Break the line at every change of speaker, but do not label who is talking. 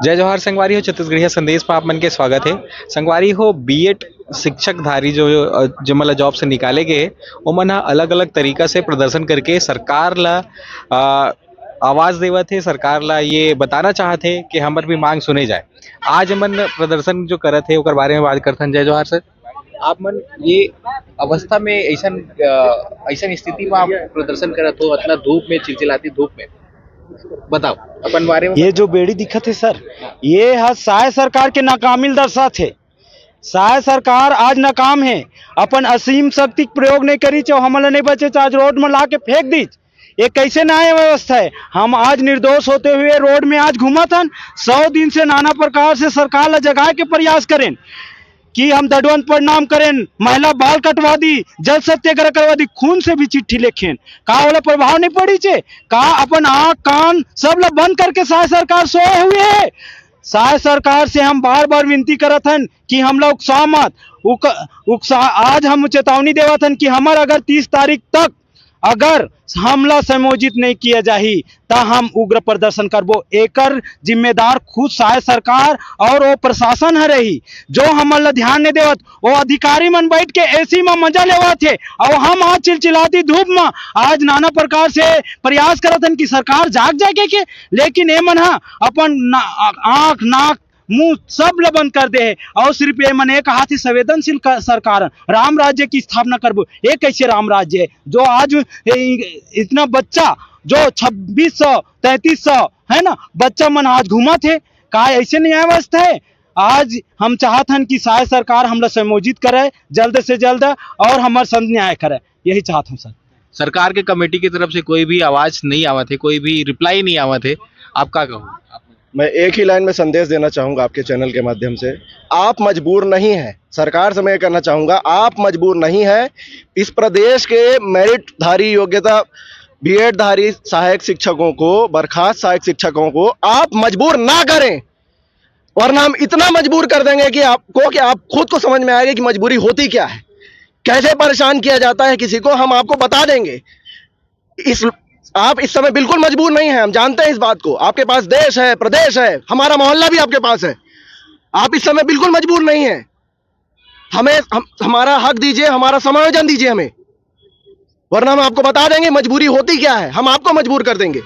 जय जवाहर संगवारी हो। छत्तीसगढ़िया संदेश में आप मन के स्वागत है। संगवारी हो बीएड शिक्षकधारी जो जो मतलब जॉब से निकाले गए ओमन ह अलग अलग तरीका से प्रदर्शन करके सरकार ला आवाज देवत है। सरकार ला ये बताना चाहते हैं कि हमर भी मांग सुने जाए। आज हमन प्रदर्शन जो करत है ओकर बारे में बात करथन। जय जवाहर सर, आप मन ये अवस्था में ऐसा स्थिति में आप प्रदर्शन करत हो, इतना धूप में, चिलचिलाती धूप में, बताओ अपन बारे में।
ये जो बेड़ी दिखत है सर, ये है साय सरकार के नाकामिल दर्शात है। साय सरकार आज नाकाम है, अपन असीम शक्ति प्रयोग नहीं करी, चाहे हमला नहीं बचे, चाहे रोड में ला के फेंक दी। ये कैसे न्याय व्यवस्था है? हम आज निर्दोष होते हुए रोड में आज घूमा था। 100 दिन से नाना प्रकार से सरकार ला जगाए के प्रयास करें कि हम दंडवत प्रणाम करें, महिला बाल कटवा दी, जल सत्याग्रह करवा दी, खून से भी चिट्ठी लिखें, का वाला प्रभाव नहीं पड़ी छे? का अपन आँख कान सब ला बंद करके साय सरकार सोए हुए है। साय सरकार से हम बार बार विनती करत हन कि हम लोग उकसा मत आज हम चेतावनी देवत हन कि हमार अगर 30 तारीख तक अगर हमला संयोजित नहीं किया जाही तो हम उग्र प्रदर्शन करबो। एकर जिम्मेदार खुद साय सरकार और वो प्रशासन है रही, जो हमला ध्यान नहीं देवत। वो अधिकारी मन बैठ के एसी में मजा लेवत है और हम आज चिलचिलाती धूप में आज नाना प्रकार से प्रयास करत हन कि सरकार जाग जाके के, लेकिन ये मन अपन आँख नाक मुंह सब ल बंद कर दे है। और सिर्फ ये मन एक हाथी संवेदनशील सरकार राम राज्य की स्थापना करबो। ये कैसे राम राज्य है जो आज इतना बच्चा जो 2600 3300 है ना बच्चा मन आज घूमत है? का ऐसे न्याय व्यवस्था है? आज हम चाहत हन कि साय सरकार हमला संयोजित करे जल्द से जल्द और हमार संग न्याय करे, यही चाहत हूँ सर।
सरकार के कमेटी की तरफ से कोई भी आवाज नहीं आवत है, कोई भी रिप्लाई नहीं आवत है, आप क्या कहो?
मैं एक ही लाइन में संदेश देना चाहूंगा आपके चैनल के माध्यम से, आप मजबूर नहीं हैं। सरकार से मैं कहना चाहूंगा, आप मजबूर नहीं हैं। इस प्रदेश के मेरिटधारी योग्यता बीएड धारी सहायक शिक्षकों को, बर्खास्त सहायक शिक्षकों को आप मजबूर ना करें, वरना हम इतना मजबूर कर देंगे कि आपको कि आप खुद को समझ में आएगा कि मजबूरी होती क्या है, कैसे परेशान किया जाता है किसी को, हम आपको बता देंगे। आप इस समय बिल्कुल मजबूर नहीं हैं, हम जानते हैं इस बात को। आपके पास देश है, प्रदेश है, हमारा मोहल्ला भी आपके पास है। आप इस समय बिल्कुल मजबूर नहीं हैं। हमारा हक दीजिए, हमारा समायोजन दीजिए हमें, वरना हम आपको बता देंगे मजबूरी होती क्या है, हम आपको मजबूर कर देंगे।